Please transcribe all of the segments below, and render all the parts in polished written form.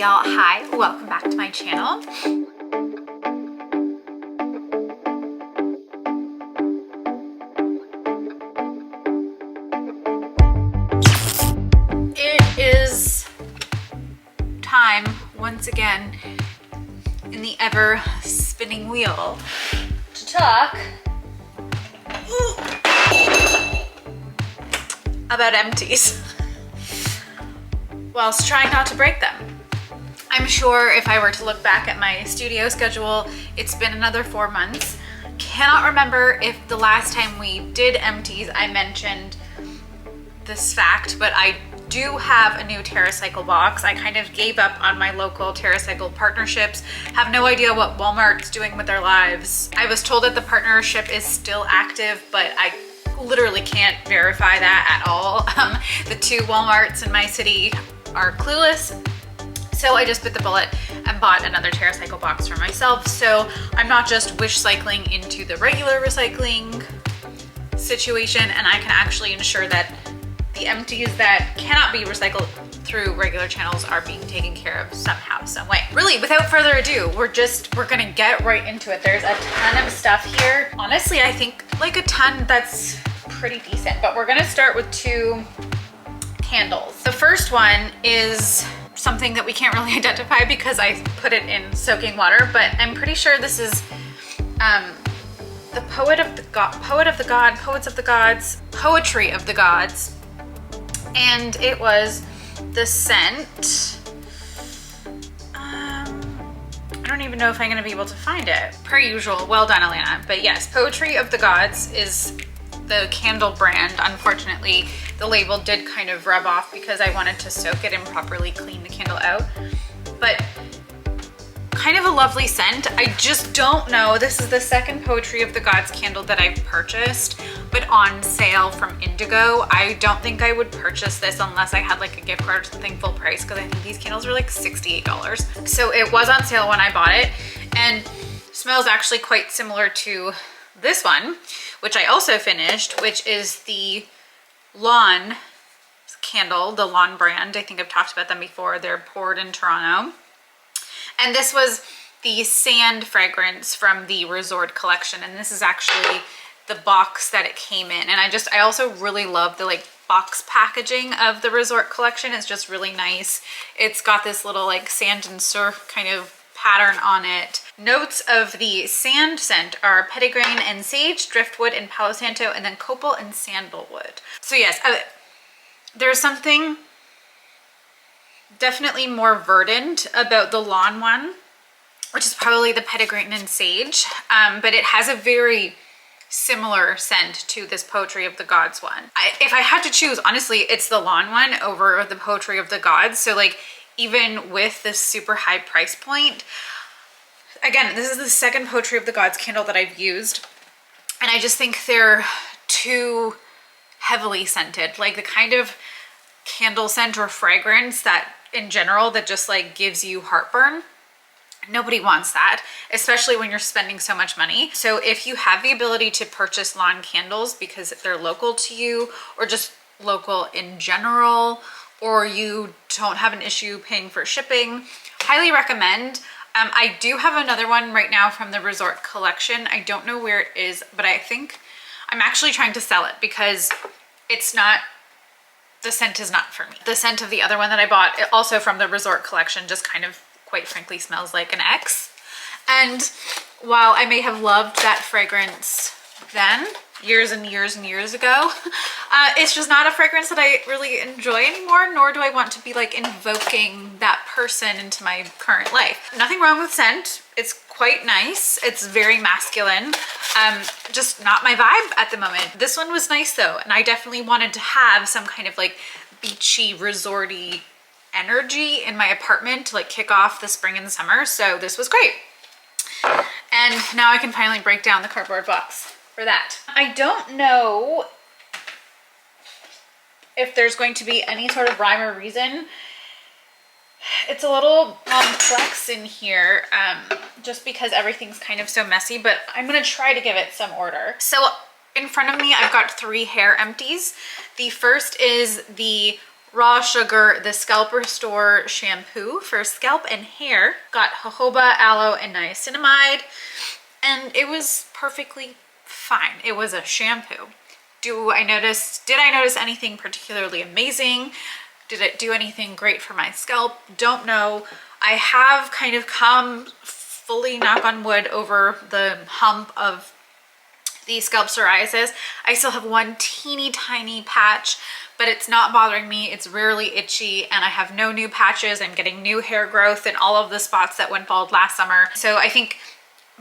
y'all. Hi, welcome back to my channel. It is time once again in the ever spinning wheel to talk about empties whilst trying not to break them. I'm sure if I were to look back at my studio schedule, it's been another 4 months. Cannot remember if the last time we did empties I mentioned this fact, but I do have a new TerraCycle box. I kind of gave up on my local TerraCycle partnerships, have no idea what Walmart's doing with their lives. I was told that the partnership is still active, but I literally can't verify that at all. The two Walmarts in my city are clueless. So I just bit the bullet and bought another TerraCycle box for myself. So I'm not just wish cycling into the regular recycling situation, and I can actually ensure that the empties that cannot be recycled through regular channels are being taken care of somehow, some way. Really, without further ado, we're gonna get right into it. There's a ton of stuff here. Honestly, I think like a ton that's pretty decent, but we're gonna start with 2 candles. The first one is something that we can't really identify because I put it in soaking water, but I'm pretty sure this is the Poetry of the Gods, and it was the scent. I don't even know if I'm gonna be able to find it. Per usual, well done, Alanna. But yes, Poetry of the Gods is the candle brand. Unfortunately, the label did kind of rub off because I wanted to soak it and properly clean the candle out. But kind of a lovely scent. I just don't know. This is the second Poetry of the Gods candle that I've purchased, but on sale from Indigo. I don't think I would purchase this unless I had like a gift card or something full price, because I think these candles are like $68. So it was on sale when I bought it, and smells actually quite similar to this one, which I also finished, which is the Lawn candle, the Lawn brand. I think I've talked about them before. They're poured in Toronto. And this was the sand fragrance from the Resort collection. And this is actually the box that it came in. And I also really love the like box packaging of the Resort collection. It's just really nice. It's got this little like sand and surf kind of pattern on it. Notes of the sand scent are petitgrain and sage, driftwood and palo santo, and then copal and sandalwood. So yes, there's something definitely more verdant about the Lawn one, which is probably the petitgrain and sage, but it has a very similar scent to this Poetry of the Gods one. If I had to choose, honestly, it's the Lawn one over the Poetry of the Gods. So like, even with this super high price point, again, this is the second Poetry of the Gods candle that I've used, and I just think they're too heavily scented. Like the kind of candle scent or fragrance that in general that just like gives you heartburn. Nobody wants that, especially when you're spending so much money. So if you have the ability to purchase Lawn candles because they're local to you, or just local in general, or you don't have an issue paying for shipping, highly recommend. I do have another one right now from the Resort collection. I don't know where it is, but I think I'm actually trying to sell it because it's not, the scent is not for me. The scent of the other one that I bought, also from the Resort collection, just kind of, quite frankly, smells like an ex. And while I may have loved that fragrance then, years and years and years ago, it's just not a fragrance that I really enjoy anymore, nor do I want to be like invoking that person into my current life. Nothing wrong with scent. It's quite nice. It's very masculine. Just not my vibe at the moment. This one was nice though, and I definitely wanted to have some kind of like beachy, resorty energy in my apartment to like kick off the spring and summer. So this was great. And now I can finally break down the cardboard box for that. I don't know if there's going to be any sort of rhyme or reason. It's a little complex in here, just because everything's kind of so messy, but I'm gonna try to give it some order. So in front of me, I've got 3 hair empties. The first is the Raw Sugar, the Scalp Restore shampoo for scalp and hair. Got jojoba, aloe, and niacinamide, and it was perfectly fine. It was a shampoo. Did I notice anything particularly amazing? Did it do anything great for my scalp? Don't know. I have kind of come fully, knock on wood, over the hump of the scalp psoriasis. I still have one teeny tiny patch, but it's not bothering me. It's rarely itchy, and I have no new patches. I'm getting new hair growth in all of the spots that went bald last summer. So I think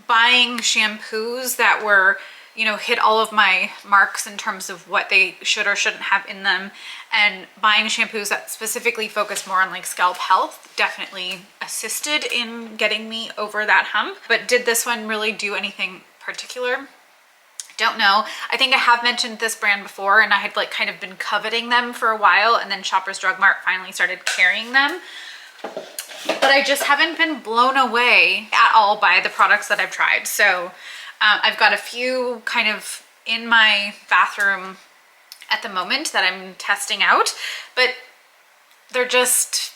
buying shampoos that were, you know, hit all of my marks in terms of what they should or shouldn't have in them, and buying shampoos that specifically focus more on like scalp health definitely assisted in getting me over that hump. But did this one really do anything particular? Don't know. I think I have mentioned this brand before, and I had like kind of been coveting them for a while, and then Shoppers Drug Mart finally started carrying them. But I just haven't been blown away at all by the products that I've tried. So I've got a few kind of in my bathroom at the moment that I'm testing out, but they're just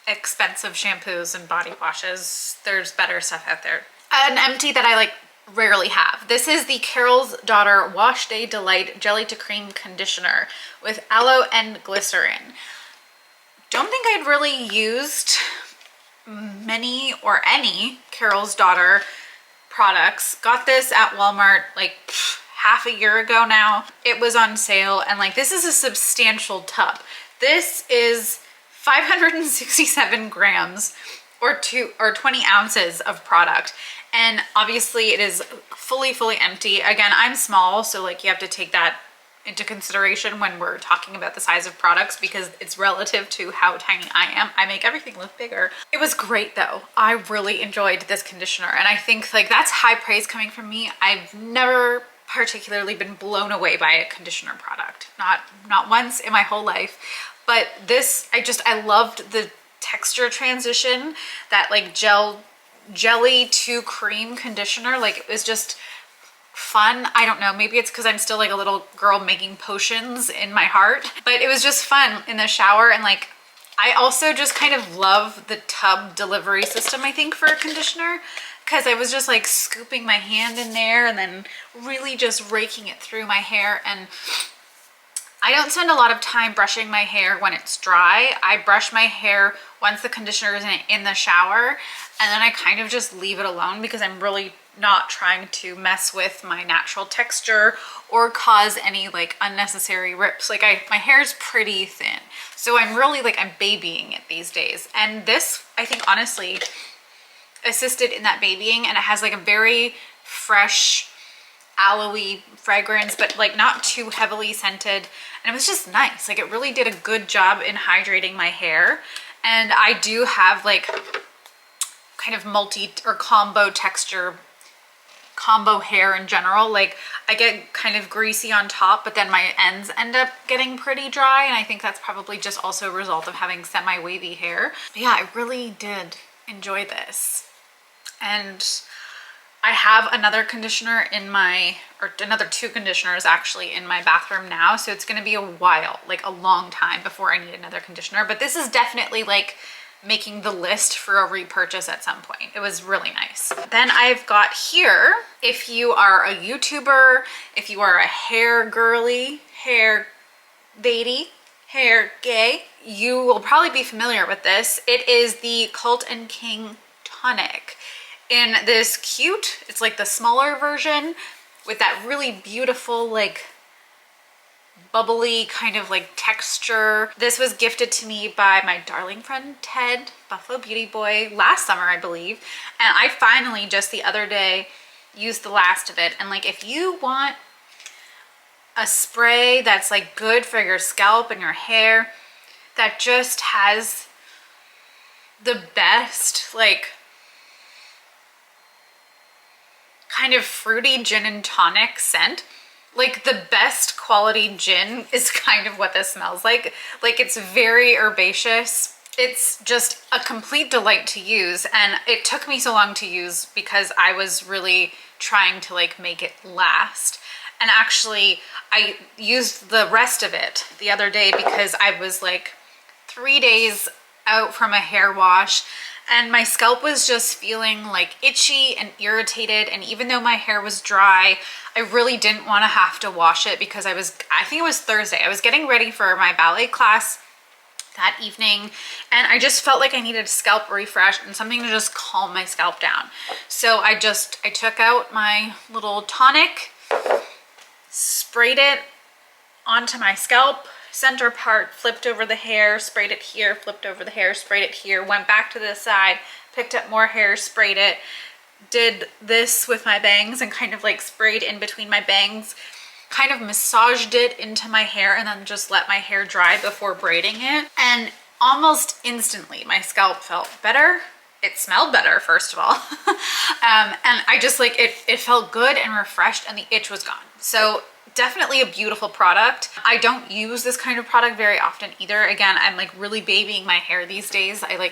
expensive shampoos and body washes. There's better stuff out there. An empty that I like rarely have. This is the Carol's Daughter Wash Day Delight Jelly to Cream Conditioner with aloe and glycerin. Don't think I'd really used many or any Carol's Daughter products. Got this at Walmart like half a year ago now. It was on sale, and like this is a substantial tub. This is 567 grams or 20 ounces of product. And obviously it is fully empty. Again, I'm small, so like you have to take that into consideration when we're talking about the size of products, because it's relative to how tiny I am. I make everything look bigger. It was great though. I really enjoyed this conditioner, and I think like that's high praise coming from me. I've never particularly been blown away by a conditioner product. Not once in my whole life. But this, I loved the texture transition, that like jelly to cream conditioner. Like it was just fun. I don't know, maybe it's because I'm still like a little girl making potions in my heart, but it was just fun in the shower. And like I also just kind of love the tub delivery system, I think, for a conditioner, because I was just like scooping my hand in there and then really just raking it through my hair. And I don't spend a lot of time brushing my hair when it's dry. I brush my hair once the conditioner is in the shower, and then I kind of just leave it alone, because I'm really not trying to mess with my natural texture or cause any like unnecessary rips. Like my hair is pretty thin, so I'm really like, I'm babying it these days. And this, I think, honestly assisted in that babying, and it has like a very fresh aloe-y fragrance, but like not too heavily scented. And it was just nice. Like it really did a good job in hydrating my hair. And I do have like kind of multi or combo texture, combo hair in general. Like I get kind of greasy on top, but then my ends end up getting pretty dry. And I think that's probably just also a result of having semi-wavy hair. But yeah, I really did enjoy this. And I have another conditioner in my, or another two conditioners actually in my bathroom now. So it's going to be a while, like a long time before I need another conditioner. But this is definitely like making the list for a repurchase at some point. It was really nice. Then I've got here, if you are a YouTuber, if you are a hair girly, hair lady, hair gay, you will probably be familiar with this. It is the Cult and King Tonic in this cute, it's like the smaller version with that really beautiful like bubbly kind of like texture. This was gifted to me by my darling friend Ted, Buffalo Beauty Boy, last summer, I believe. And I finally just the other day used the last of it. And like, if you want a spray that's like good for your scalp and your hair, that just has the best like kind of fruity gin and tonic scent. Like the best quality gin is kind of what this smells like. Like it's very herbaceous. It's just a complete delight to use. And it took me so long to use because I was really trying to like make it last. And actually I used the rest of it the other day because I was like 3 days out from a hair wash, and my scalp was just feeling like itchy and irritated. And even though my hair was dry, I really didn't want to have to wash it because I think it was Thursday. I was getting ready for my ballet class that evening, and I just felt like I needed a scalp refresh and something to just calm my scalp down. So I took out my little tonic, sprayed it onto my scalp, center part, flipped over the hair, sprayed it here, flipped over the hair, sprayed it here, went back to the side, picked up more hair, sprayed it, did this with my bangs and kind of like sprayed in between my bangs, kind of massaged it into my hair, and then just let my hair dry before braiding it. And almost instantly my scalp felt better. It smelled better, first of all. And I just like it felt good and refreshed, and the itch was gone. So definitely a beautiful product. I don't use this kind of product very often either. Again, I'm like really babying my hair these days. I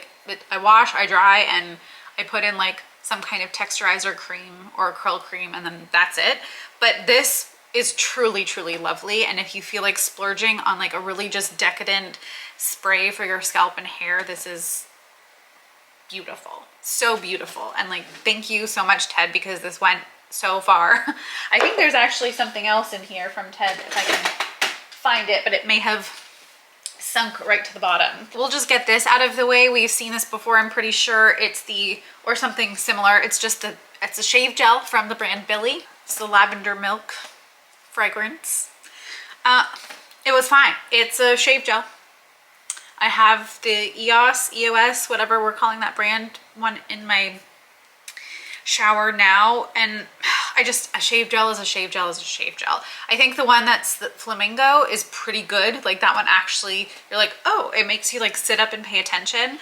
wash, I dry, and I put in like some kind of texturizer cream or a curl cream, and then that's it. But this is truly, truly lovely. And if you feel like splurging on like a really just decadent spray for your scalp and hair, this is beautiful. So beautiful. And like, thank you so much, Ted, because this went so far. I think there's actually something else in here from Ted if I can find it, but it may have sunk right to the bottom. We'll just get this out of the way. We've seen this before, I'm pretty sure. Or something similar. It's a shave gel from the brand Billy. It's the lavender milk fragrance. It was fine. It's a shave gel. I have the EOS, whatever we're calling that brand one, in my shower now, and a shave gel is a shave gel is a shave gel. I think the one that's the flamingo is pretty good. Like that one actually, you're like, oh, it makes you like sit up and pay attention.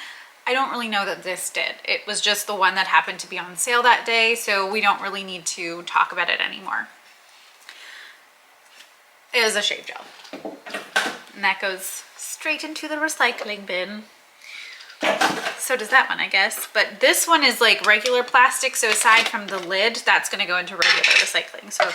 I don't really know that this did. It was just the one that happened to be on sale that day, so we don't really need to talk about it anymore. It is a shave gel. And that goes straight into the recycling bin. So does that one, I guess. But this one is like regular plastic, so aside from the lid, that's going to go into regular recycling. So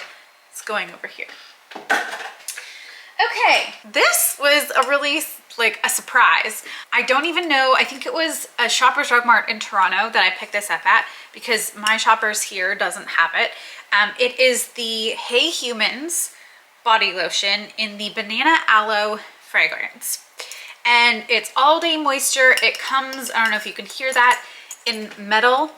it's going over here. Okay, this was a really like a surprise. I don't even know, I think it was a Shoppers Drug Mart in Toronto that I picked this up at, because my Shoppers here doesn't have it. It is the Hey Humans body lotion in the banana aloe fragrance. And it's all day moisture. It comes, I don't know if you can hear that, in metal.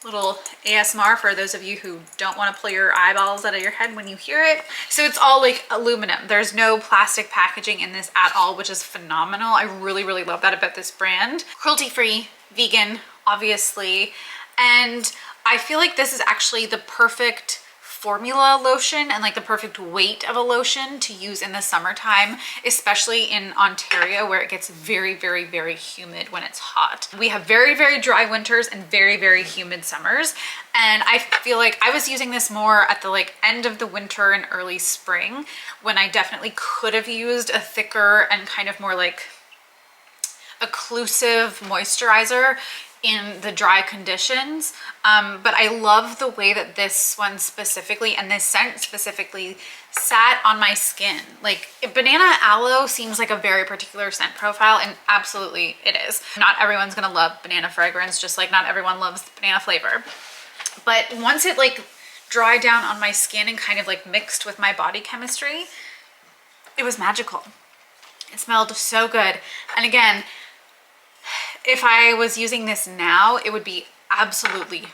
Little ASMR for those of you who don't want to pull your eyeballs out of your head when you hear it. So it's all like aluminum. There's no plastic packaging in this at all, which is phenomenal. I really, really love that about this brand. Cruelty-free, vegan, obviously. And I feel like this is actually the perfect formula lotion and like the perfect weight of a lotion to use in the summertime, especially in Ontario where it gets very, very, very humid when it's hot. We have very, very dry winters and very, very humid summers. And I feel like I was using this more at the like end of the winter and early spring, when I definitely could have used a thicker and kind of more like occlusive moisturizer in the dry conditions. But I love the way that this one specifically, and this scent specifically, sat on my skin. Like banana aloe seems like a very particular scent profile, and absolutely it is. Not everyone's gonna love banana fragrance, just like not everyone loves banana flavor. But once it like dried down on my skin and kind of like mixed with my body chemistry, it was magical. It smelled so good. And again, if I was using this now, it would be absolutely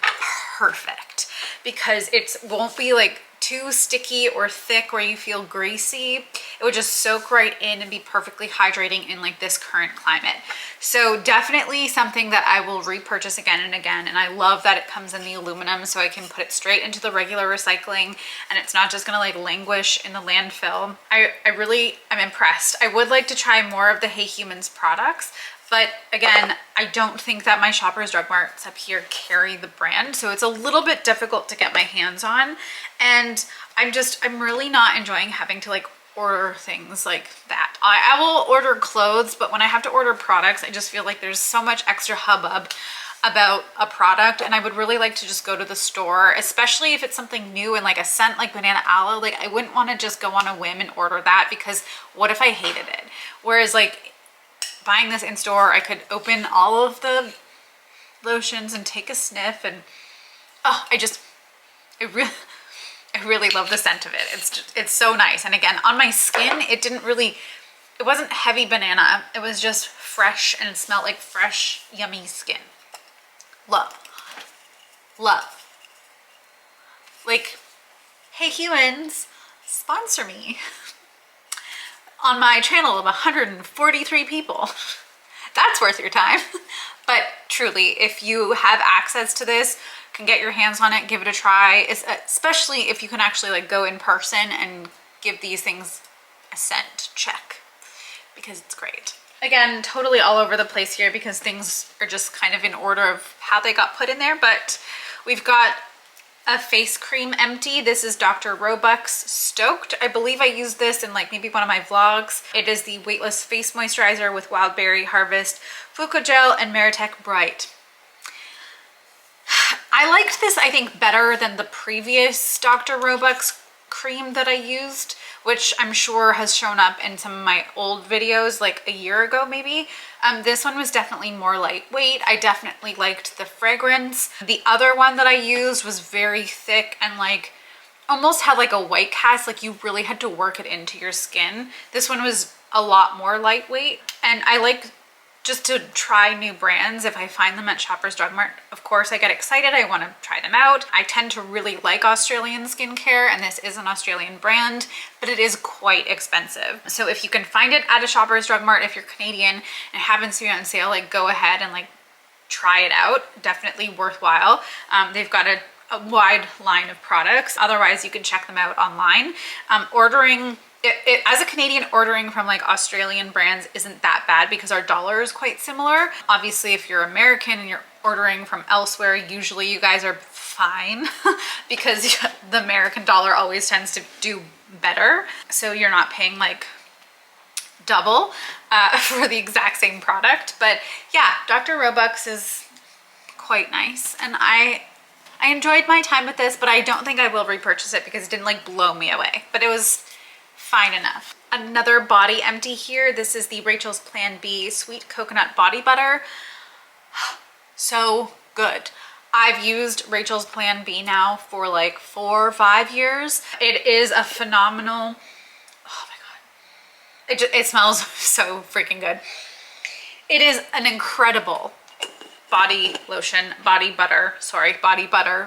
perfect, because it won't be like too sticky or thick where you feel greasy. It would just soak right in and be perfectly hydrating in like this current climate. So definitely something that I will repurchase again and again. And I love that it comes in the aluminum, so I can put it straight into the regular recycling and it's not just gonna like languish in the landfill. I'm impressed. I would like to try more of the Hey Humans products, but again, I don't think that my Shoppers Drug Marts up here carry the brand, so it's a little bit difficult to get my hands on. And I'm really not enjoying having to like order things like that. I will order clothes, but when I have to order products, I just feel like there's so much extra hubbub about a product, and I would really like to just go to the store, especially if it's something new and like a scent like banana aloe. Like I wouldn't want to just go on a whim and order that, because what if I hated it? Whereas like buying this in store, I could open all of the lotions and take a sniff, and oh, I really love the scent of it. It's so nice. And again, on my skin, it wasn't heavy banana. It was just fresh, and it smelled like fresh, yummy skin. Love. Love. Like, hey humans, sponsor me on my channel of 143 people. That's worth your time. But truly, if you have access to this, can get your hands on it, give it a try, especially if you can actually like go in person and give these things a scent check, because it's great. Again, totally all over the place here because things are just kind of in order of how they got put in there, but we've got a face cream empty. This is Dr. Roebuck's Stoked. I believe I used this in like maybe one of my vlogs. It is the weightless face moisturizer with Wildberry Harvest, Fuco Gel, and Meritech Bright. I liked this, I think, better than the previous Dr. Roebuck's cream that I used, which I'm sure has shown up in some of my old videos like a year ago maybe. This one was definitely more lightweight. I definitely liked the fragrance. The other one that I used was very thick and like almost had like a white cast, like you really had to work it into your skin. This one was a lot more lightweight, and I like just to try new brands. If I find them at Shoppers Drug Mart, of course I get excited. I want to try them out. I tend to really like Australian skincare, and this is an Australian brand, but it is quite expensive. So if you can find it at a Shoppers Drug Mart, if you're Canadian and it happens to be on sale, like go ahead and like try it out. Definitely worthwhile. They've got a wide line of products. Otherwise you can check them out online. Ordering as a Canadian, ordering from like Australian brands isn't that bad because our dollar is quite similar. Obviously, if you're American and you're ordering from elsewhere, usually you guys are fine because the American dollar always tends to do better. So you're not paying like double for the exact same product. But yeah, Dr. Roebuck's is quite nice. And I enjoyed my time with this, but I don't think I will repurchase it because it didn't like blow me away. But it was fine enough. Another body empty here. This is the Rachel's Plan B Sweet Coconut Body Butter. So good. I've used Rachel's Plan B now for like 4 or 5 years. It is a phenomenal, oh my God. It smells so freaking good. It is an incredible body lotion, body butter.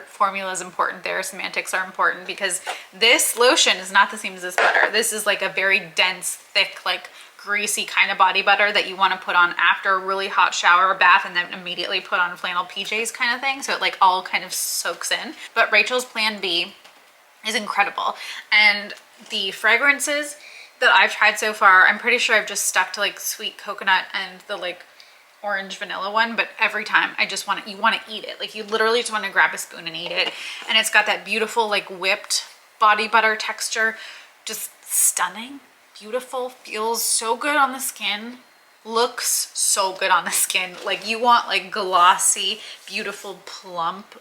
Formula is important there. Semantics are important because this lotion is not the same as this butter. This is like a very dense, thick, like greasy kind of body butter that you want to put on after a really hot shower or bath and then immediately put on flannel PJs kind of thing. So it like all kind of soaks in. But Rachel's Plan B is incredible. And the fragrances that I've tried so far, I'm pretty sure I've just stuck to like sweet coconut and the like orange vanilla one, but every time you want to eat it. Like you literally just want to grab a spoon and eat it. And it's got that beautiful like whipped body butter texture. Just stunning, beautiful, feels so good on the skin, looks so good on the skin. Like you want like glossy, beautiful, plump,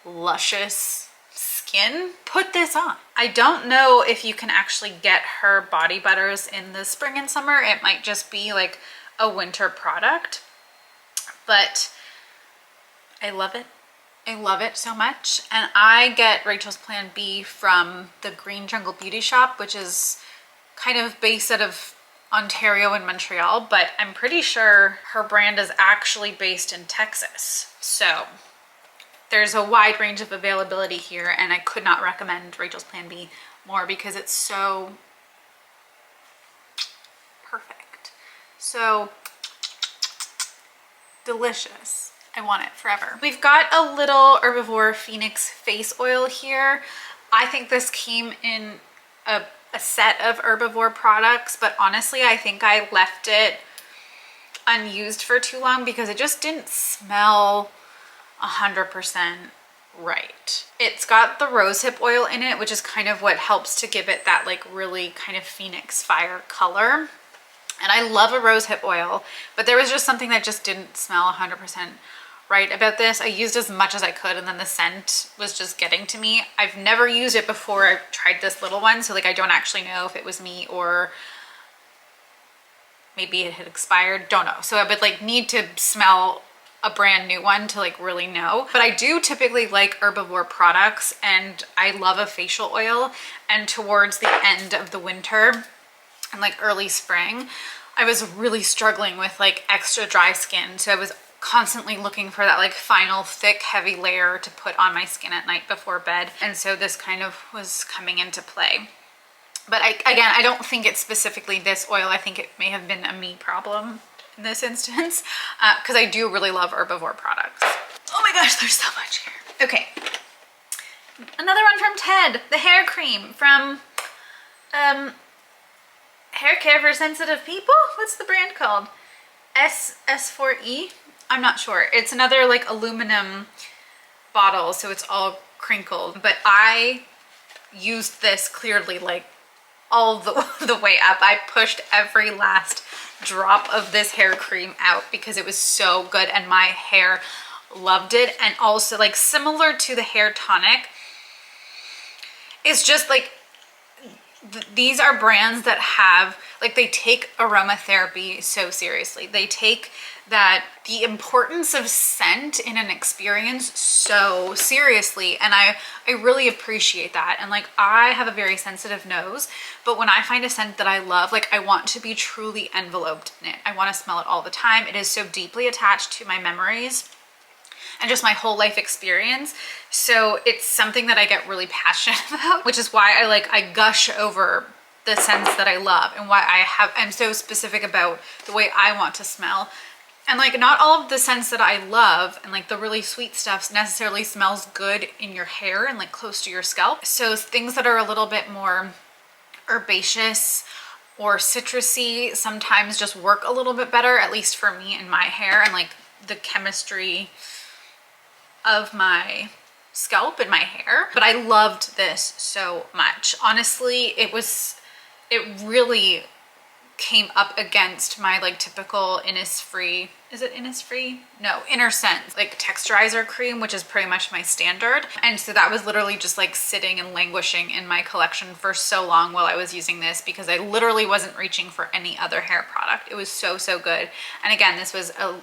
luscious skin, put this on. I don't know if you can actually get her body butters in the spring and summer. It might just be like a winter product, but I love it. I love it so much. And I get Rachel's Plan B from the Green Jungle Beauty Shop, which is kind of based out of Ontario and Montreal, but I'm pretty sure her brand is actually based in Texas. So there's a wide range of availability here, and I could not recommend Rachel's Plan B more because it's so perfect. So delicious. I want it forever. We've got a little Herbivore Phoenix face oil here. I think this came in a set of Herbivore products, but honestly, I think I left it unused for too long because it just didn't smell 100% right. It's got the rosehip oil in it, which is kind of what helps to give it that like really kind of Phoenix fire color. And I love a rosehip oil, but there was just something that just didn't smell 100% right about this. I used as much as I could, and then the scent was just getting to me. I've never used it before. I tried this little one, so like I don't actually know if it was me or maybe it had expired, don't know. So I would like need to smell a brand new one to like really know. But I do typically like herbivore products, and I love a facial oil. And towards the end of the winter and like early spring, I was really struggling with like extra dry skin. So I was constantly looking for that like final thick heavy layer to put on my skin at night before bed. And so this kind of was coming into play. But again, I don't think it's specifically this oil. I think it may have been a me problem in this instance, because I do really love herbivore products. Oh my gosh, there's so much here. Okay, another one from Ted, the hair cream from Hair Care for Sensitive People. What's the brand called? S4E? I'm not sure. It's another like aluminum bottle, so it's all crinkled. But I used this clearly like all the way up. I pushed every last drop of this hair cream out because it was so good and my hair loved it. And also like similar to the hair tonic, it's just like these are brands that have like, they take aromatherapy so seriously. They take the importance of scent in an experience so seriously, and I really appreciate that. And like, I have a very sensitive nose, but when I find a scent that I love, like I want to be truly enveloped in it. I want to smell it all the time. It is so deeply attached to my memories and just my whole life experience. So it's something that I get really passionate about, which is why I gush over the scents that I love, and why I'm so specific about the way I want to smell. And like, not all of the scents that I love and like the really sweet stuff necessarily smells good in your hair and like close to your scalp. So things that are a little bit more herbaceous or citrusy sometimes just work a little bit better, at least for me and my hair and like the chemistry of my scalp and my hair. But I loved this so much. Honestly, it really came up against my like typical Innisfree, is it Innisfree? No, Inner Sense, like texturizer cream, which is pretty much my standard. And so that was literally just like sitting and languishing in my collection for so long while I was using this, because I literally wasn't reaching for any other hair product. It was so, so good. And again, this was a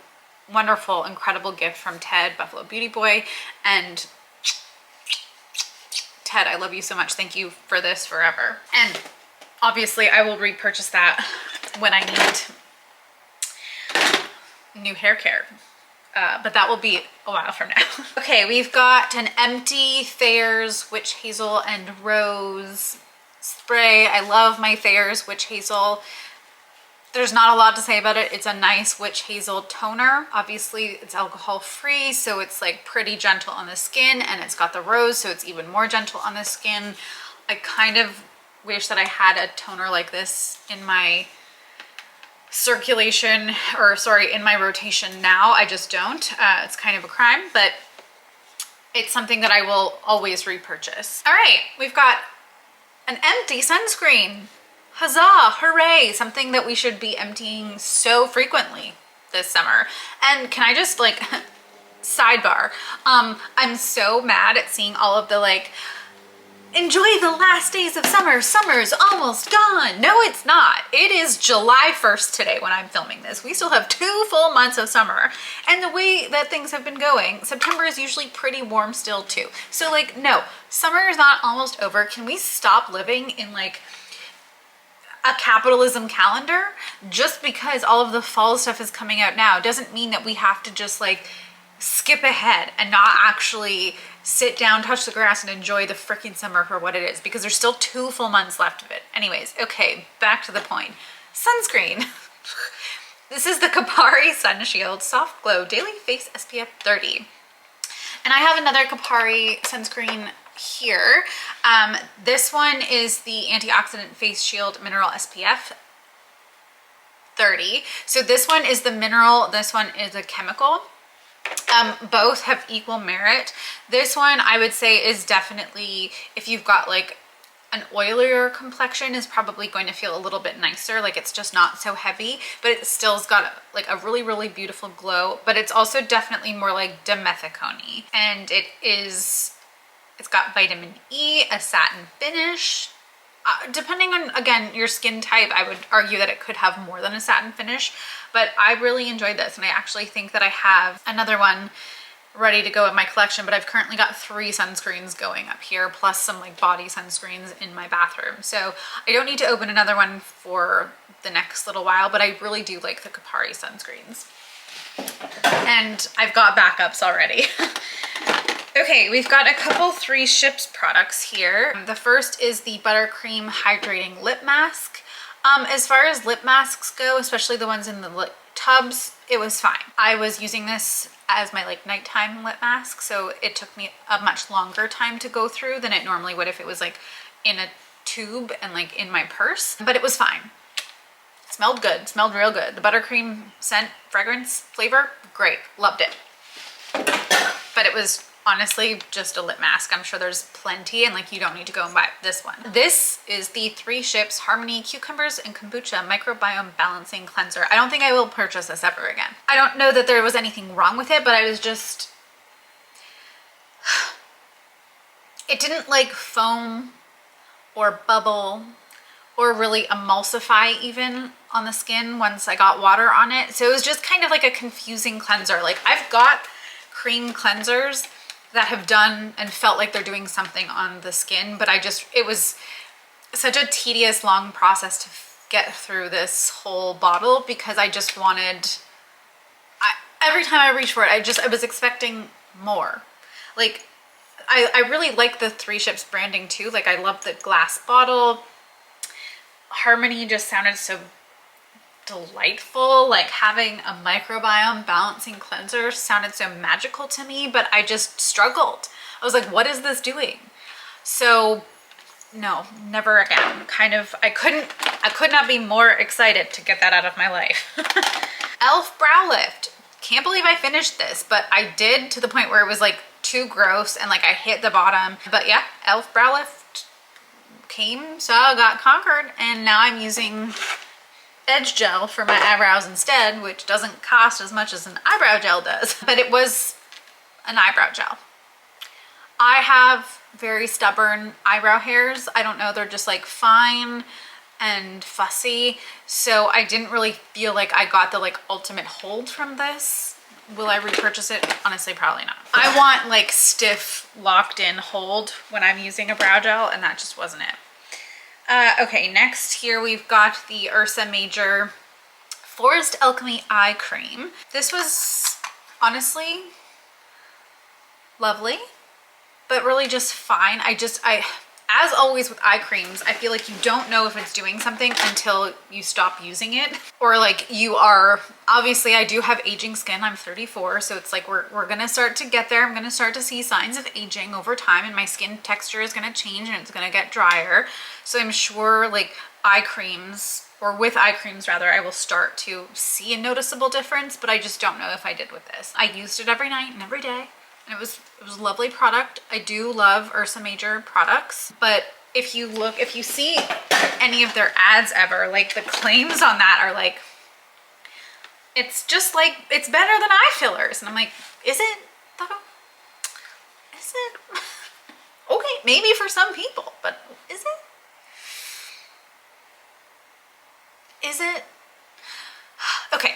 wonderful, incredible gift from Ted, Buffalo Beauty Boy. And Ted, I love you so much. Thank you for this forever. And obviously I will repurchase that when I need new hair care. But that will be a while from now. Okay, we've got an empty Thayer's Witch Hazel and Rose spray. I love my Thayer's Witch Hazel. There's not a lot to say about it. It's a nice witch hazel toner. Obviously it's alcohol free, so it's like pretty gentle on the skin, and it's got the rose, so it's even more gentle on the skin. I kind of wish that I had a toner like this in my circulation, or sorry, in my rotation now. I just don't. It's kind of a crime, but it's something that I will always repurchase. All right, we've got an empty sunscreen. Huzzah, hooray, something that we should be emptying so frequently this summer. And can I just like, sidebar, I'm so mad at seeing all of the like, enjoy the last days of summer, summer's almost gone. No, it's not. It is July 1st today when I'm filming this. We still have 2 full months of summer. And the way that things have been going, September is usually pretty warm still too. So like, no, summer is not almost over. Can we stop living in like a capitalism calendar? Just because all of the fall stuff is coming out now doesn't mean that we have to just like skip ahead and not actually sit down, touch the grass, and enjoy the freaking summer for what it is, because there's still 2 full months left of it. Anyways, okay, back to the point. Sunscreen. This is the Kapari Sun Shield Soft Glow Daily Face SPF 30. And I have another Kapari sunscreen here. This one is the Antioxidant Face Shield Mineral SPF 30. So this one is the mineral, this one is a chemical. Both have equal merit. This one I would say is definitely, if you've got like an oilier complexion, is probably going to feel a little bit nicer. Like it's just not so heavy, but it still's got like a really, really beautiful glow, but it's also definitely more like dimethicone. And it's got vitamin E, a satin finish. Depending on, again, your skin type, I would argue that it could have more than a satin finish, but I really enjoyed this, and I actually think that I have another one ready to go in my collection, but I've currently got 3 sunscreens going up here, plus some like body sunscreens in my bathroom. So I don't need to open another one for the next little while, but I really do like the Kapari sunscreens. And I've got backups already. Okay, we've got a couple 3 Ships products here. The first is the Buttercream Hydrating Lip Mask. As far as lip masks go, especially the ones in the lip tubs, it was fine. I was using this as my like nighttime lip mask, so it took me a much longer time to go through than it normally would if it was like in a tube and like in my purse, but it was fine. It smelled good, smelled real good. The buttercream scent, fragrance, flavor, great, loved it. But it was honestly just a lip mask. I'm sure there's plenty, and like you don't need to go and buy this one. This is the 3 Ships Harmony Cucumbers and Kombucha Microbiome Balancing Cleanser. I don't think I will purchase this ever again. I don't know that there was anything wrong with it, but I was just, it didn't like foam or bubble or really emulsify even on the skin once I got water on it. So it was just kind of like a confusing cleanser. Like I've got cream cleansers that have done and felt like they're doing something on the skin, but it was such a tedious, long process to get through this whole bottle because I just wanted, every time I reached for it, I was expecting more. Like, I really like the 3 Ships branding too. Like I love the glass bottle. Harmony just sounded so delightful. Like having a microbiome balancing cleanser sounded so magical to me, but I just struggled. I was like, what is this doing? So no, never again. Kind of, I could not be more excited to get that out of my life. e.l.f. Brow Lift. Can't believe I finished this, but I did, to the point where it was like too gross and like I hit the bottom. But yeah, e.l.f. Brow Lift came, saw, got conquered, and now I'm using edge gel for my eyebrows instead, which doesn't cost as much as an eyebrow gel does, but it was an eyebrow gel. I have very stubborn eyebrow hairs. I don't know, they're just like fine and fussy, so I didn't really feel like I got the like ultimate hold from this. Will I repurchase it? Honestly, probably not. I want like stiff, locked in hold when I'm using a brow gel, and that just wasn't it. Okay, next here we've got the Ursa Major Forest Alchemy Eye Cream. This was honestly lovely, but really just fine. As always with eye creams, I feel like you don't know if it's doing something until you stop using it. Or like you are, obviously I do have aging skin, I'm 34, so it's like we're gonna start to get there. I'm gonna start to see signs of aging over time, and my skin texture is gonna change and it's gonna get drier. So I'm sure like eye creams, or with eye creams rather, I will start to see a noticeable difference, but I just don't know if I did with this. I used it every night and every day, and it was a lovely product. I do love Ursa Major products, but if you see any of their ads ever, like the claims on that are like, it's just like, it's better than eye fillers. And I'm like, is it though? Is it? Okay, maybe for some people, but is it? Is it? Okay.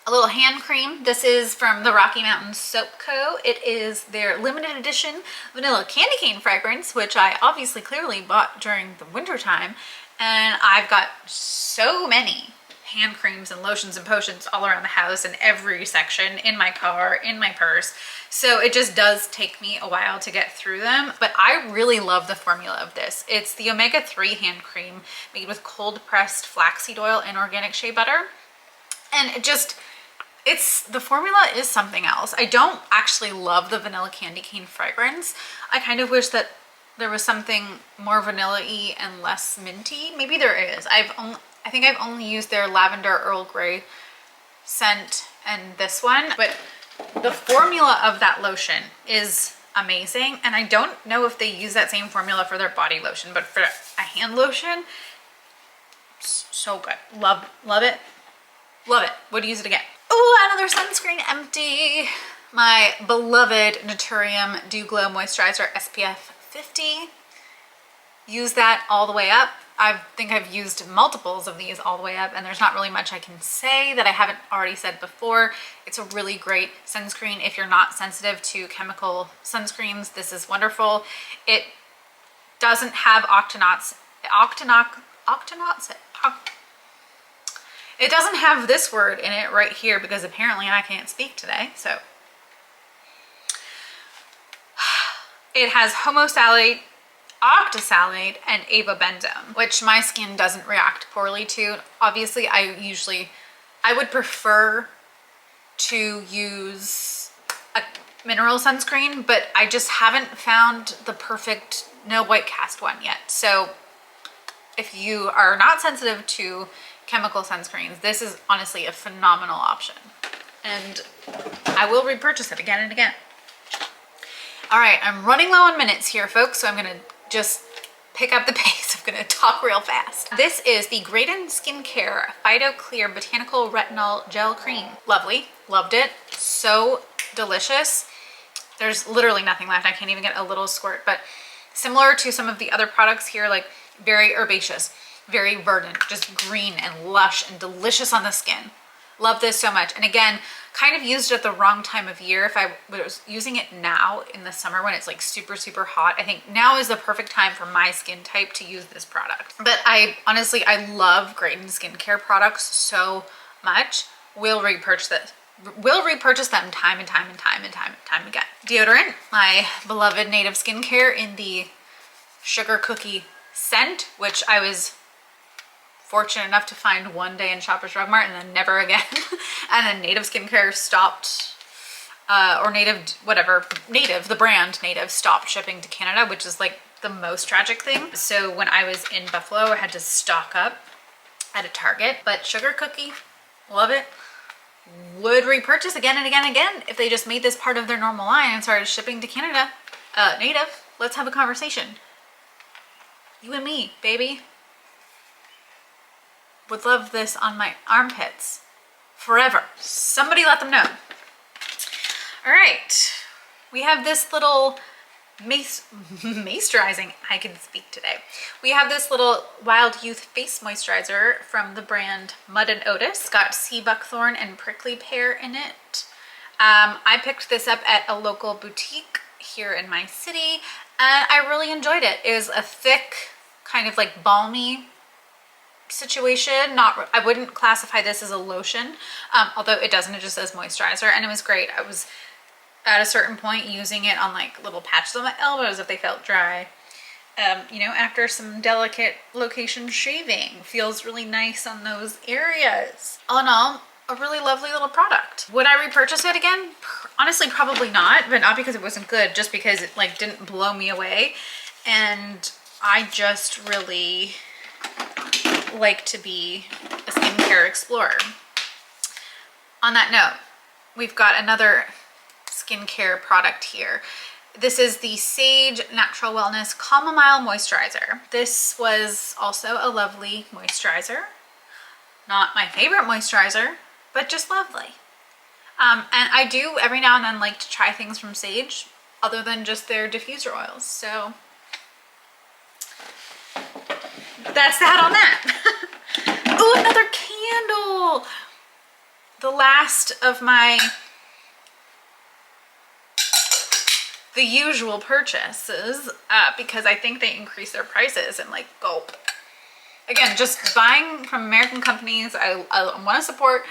A little hand cream. This is from the Rocky Mountain Soap Co. It is their limited edition vanilla candy cane fragrance, which I obviously clearly bought during the winter time. And I've got so many hand creams and lotions and potions all around the house, in every section, in my car, in my purse. So it just does take me a while to get through them, but I really love the formula of this. It's the omega-3 hand cream made with cold pressed flaxseed oil and organic shea butter. And the formula is something else. I don't actually love the vanilla candy cane fragrance. I kind of wish that there was something more vanilla-y and less minty. Maybe there is. I think I've only used their lavender Earl Grey scent and this one, but the formula of that lotion is amazing. And I don't know if they use that same formula for their body lotion, but for a hand lotion, so good. Love it. Love it. Would use it again. Oh, another sunscreen empty. My beloved Naturium Dew Glow Moisturizer SPF 50. use that all the way up. I think I've used multiples of these all the way up, and there's not really much I can say that I haven't already said before. It's a really great sunscreen if you're not sensitive to chemical sunscreens. This is wonderful. It doesn't have it doesn't have this word in it right here because apparently I can't speak today. So it has homosalate, octisalate, and avobenzone, which my skin doesn't react poorly to. Obviously, I would prefer to use a mineral sunscreen, but I just haven't found the perfect no white cast one yet. So if you are not sensitive to chemical sunscreens, this is honestly a phenomenal option. And I will repurchase it again and again. All right, I'm running low on minutes here, folks, so I'm gonna just pick up the pace. I'm gonna talk real fast. This is the Graydon Skincare Phyto Clear Botanical Retinol Gel Cream. Lovely, loved it, so delicious. There's literally nothing left. I can't even get a little squirt, but similar to some of the other products here, like very herbaceous, very verdant, just green and lush and delicious on the skin. Love this so much. And again, kind of used it at the wrong time of year. If I was using it now in the summer when it's like super, super hot, I think now is the perfect time for my skin type to use this product. But I love Graydon skincare products so much. We'll repurchase them time and time again. Deodorant, my beloved Native Skincare in the Sugar Cookie scent, which I was fortunate enough to find one day in Shoppers Drug Mart and then never again. And then Native Skincare stopped, or Native, the brand Native stopped shipping to Canada, which is like the most tragic thing. So when I was in Buffalo, I had to stock up at a Target. But Sugar Cookie, love it. Would repurchase again and again and again if they just made this part of their normal line and started shipping to Canada. Native, let's have a conversation. You and me, baby. Would love this on my armpits forever. Somebody let them know. All right, we have this little moisturizing, I can speak today. We have this little Wild Youth face moisturizer from the brand Mud and Otis. It's got sea buckthorn and prickly pear in it. I picked this up at a local boutique here in my city and I really enjoyed it. It was a thick, kind of like balmy situation. I wouldn't classify this as a lotion, although it doesn't, it just says moisturizer, and it was great. I was at a certain point using it on like little patches on my elbows if they felt dry. You know, after some delicate location shaving, feels really nice on those areas. All in all, a really lovely little product. Would I repurchase it again? Honestly, probably not, but not because it wasn't good, just because it like didn't blow me away. And I just really like to be a skincare explorer. On that note, we've got another skincare product here. This is the Sage Natural Wellness Chamomile Moisturizer. This was also a lovely moisturizer. Not my favorite moisturizer, but just lovely. And I do every now and then like to try things from Sage other than just their diffuser oils. So that's that on that. Oh, another candle. The last of the usual purchases, because I think they increase their prices and like gulp. Again, just buying from American companies. I want to support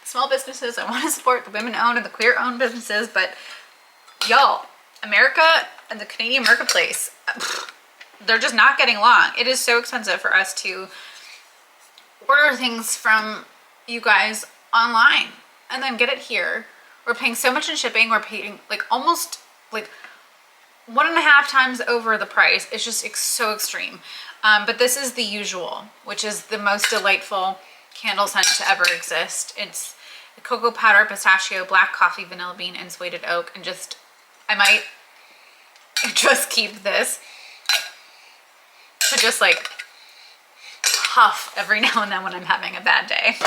small businesses. I want to support the women-owned and the queer-owned businesses, but y'all, America and the Canadian marketplace, they're just not getting along. It is so expensive for us to order things from you guys online and then get it here. We're paying so much in shipping. We're paying like almost like 1.5 times over the price. It's just so extreme. But this is the usual, which is the most delightful candle scent to ever exist. It's cocoa powder, pistachio, black coffee, vanilla bean, and suede oak. And just, I might just keep this to just like huff every now and then when I'm having a bad day.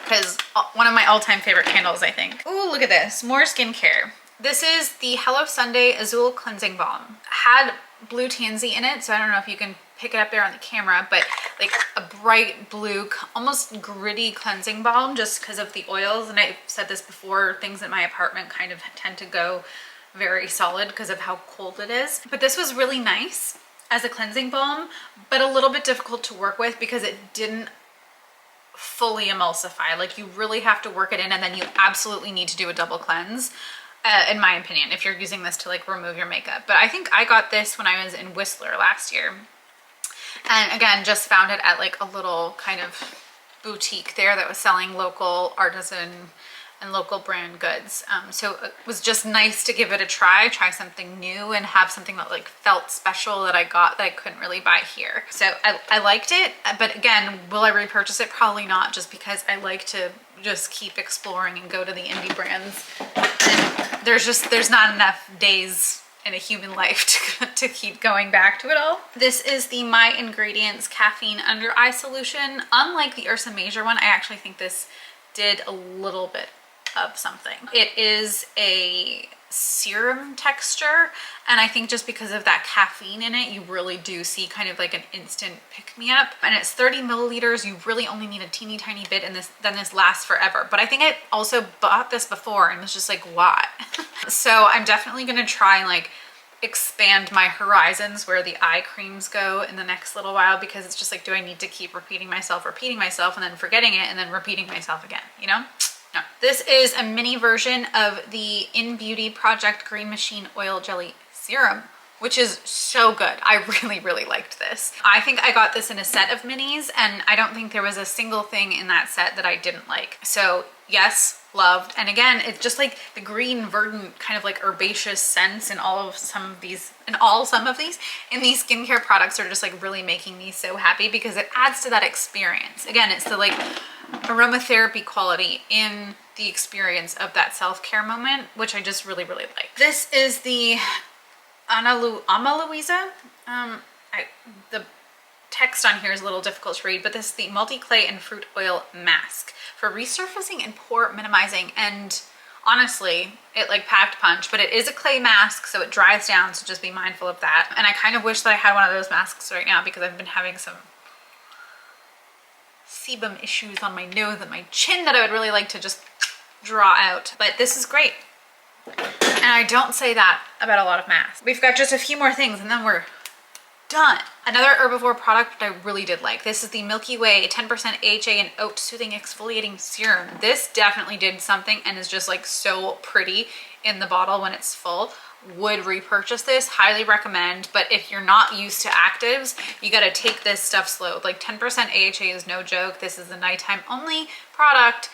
Because one of my all-time favorite candles, I think. Ooh, look at this, more skincare. This is the Hello Sunday Azul Cleansing Balm. Had blue tansy in it, so I don't know if you can pick it up there on the camera, but like a bright blue, almost gritty cleansing balm just because of the oils. And I've said this before, things in my apartment kind of tend to go very solid because of how cold it is. But this was really nice as a cleansing balm, but a little bit difficult to work with because it didn't fully emulsify. Like you really have to work it in, and then you absolutely need to do a double cleanse. In my opinion, if you're using this to like remove your makeup. But I think I got this when I was in Whistler last year. And again, just found it at like a little kind of boutique there that was selling local artisan and local brand goods. So it was just nice to give it a try something new and have something that like felt special that I got that I couldn't really buy here. So I liked it, but again, will I repurchase it? Probably not, just because I like to just keep exploring and go to the indie brands. And there's not enough days in a human life to keep going back to it all. This is the My Ingredients Caffeine Under Eye Solution. Unlike the Ursa Major one, I actually think this did a little bit of something. It is a serum texture, and I think just because of that caffeine in it, you really do see kind of like an instant pick-me-up. And it's 30 milliliters. You really only need a teeny tiny bit, and then this lasts forever. But I think I also bought this before and was just like, why? So I'm definitely gonna try and like expand my horizons where the eye creams go in the next little while, because it's just like, do I need to keep repeating myself and then forgetting it and then repeating myself again, you know? No. This is a mini version of the In Beauty Project Green Machine Oil Jelly Serum, which is so good. I really liked this. I think I got this in a set of minis, and I don't think there was a single thing in that set that I didn't like. So yes, loved. And again, it's just like the green, verdant, kind of like herbaceous scents in some of these skincare products are just like really making me so happy, because it adds to that experience. Again, it's the like aromatherapy quality in the experience of that self-care moment, which I just really like. This is the Ama Luisa. The text on here is a little difficult to read, but this is the Multi-Clay and Fruit Oil Mask for resurfacing and pore minimizing. And honestly, it like packed punch, but it is a clay mask, so it dries down, so just be mindful of that. And I kind of wish that I had one of those masks right now, because I've been having some sebum issues on my nose and my chin that I would really like to just draw out. But this is great. And I don't say that about a lot of masks. We've got just a few more things and then we're done. Another herbivore product that I really did like. This is the Milky Way 10% AHA and Oat Soothing Exfoliating Serum. This definitely did something and is just like so pretty in the bottle when it's full. Would repurchase this, highly recommend. But if you're not used to actives, you got to take this stuff slow. Like 10% AHA is no joke. This is a nighttime only product.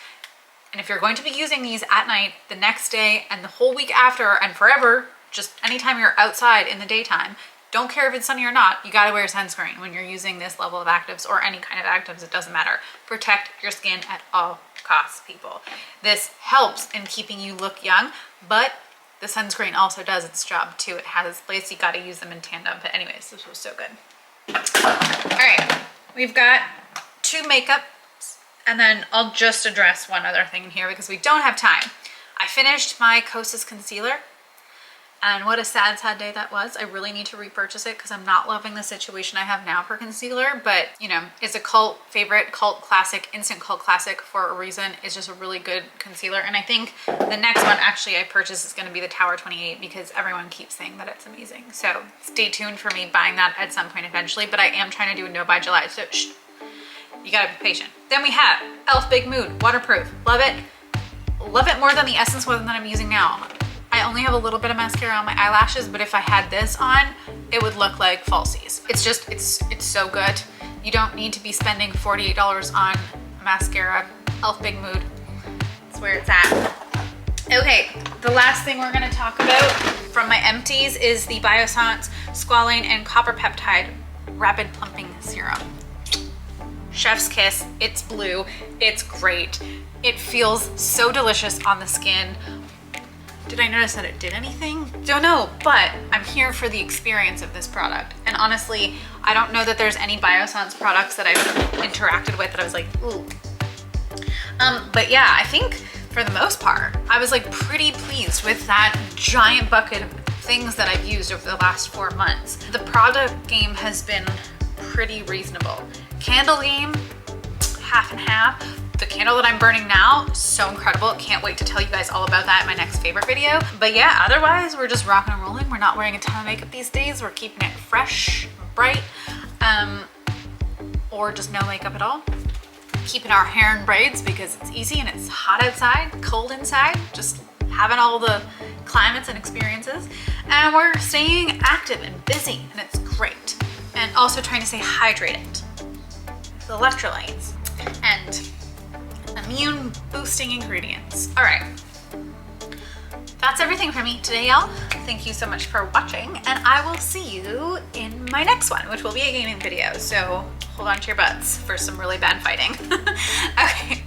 And if you're going to be using these at night, the next day and the whole week after and forever, just anytime you're outside in the daytime, don't care if it's sunny or not, you gotta wear sunscreen when you're using this level of actives, or any kind of actives, it doesn't matter. Protect your skin at all costs, people. This helps in keeping you look young, but the sunscreen also does its job too. It has its place, you gotta use them in tandem. But anyways, this was so good. All right, we've got 2 makeups, and then I'll just address one other thing in here because we don't have time. I finished my Kosas concealer, and what a sad day that was. I really need to repurchase it because I'm not loving the situation I have now for concealer, but you know, it's a cult favorite, cult classic, instant cult classic for a reason. It's just a really good concealer. And I think the next one actually I purchased is gonna be the Tower 28 because everyone keeps saying that it's amazing. So stay tuned for me buying that at some point eventually, but I am trying to do a no by July, so shh, you gotta be patient. Then we have e.l.f. Big Mood Waterproof. Love it. Love it more than the Essence one that I'm using now. I only have a little bit of mascara on my eyelashes, but if I had this on, it would look like falsies. It's just, it's so good. You don't need to be spending $48 on mascara. e.l.f. Big Mood, that's where it's at. Okay, the last thing we're gonna talk about from my empties is the Biossance Squalane and Copper Peptide Rapid Plumping Serum. Chef's kiss, it's blue, it's great. It feels so delicious on the skin. Did I notice that it did anything? Don't know, but I'm here for the experience of this product. And honestly, I don't know that there's any Biossance products that I've interacted with that I was like, ooh. But yeah, I think for the most part. I was like pretty pleased with that giant bucket of things that I've used over the last 4 months. The product game has been pretty reasonable. Candle game, half and half. The candle that I'm burning now, so incredible. Can't wait to tell you guys all about that in my next favorite video. But yeah, otherwise we're just rocking and rolling. We're not wearing a ton of makeup these days. We're keeping it fresh, bright, or just no makeup at all. Keeping our hair in braids because it's easy and it's hot outside, cold inside. Just having all the climates and experiences. And we're staying active and busy, and it's great. And also trying to stay hydrated. The electrolytes and immune boosting ingredients. All right, that's everything for me today, y'all. Thank you so much for watching, and I will see you in my next one, which will be a gaming video. So hold on to your butts for some really bad fighting. Okay,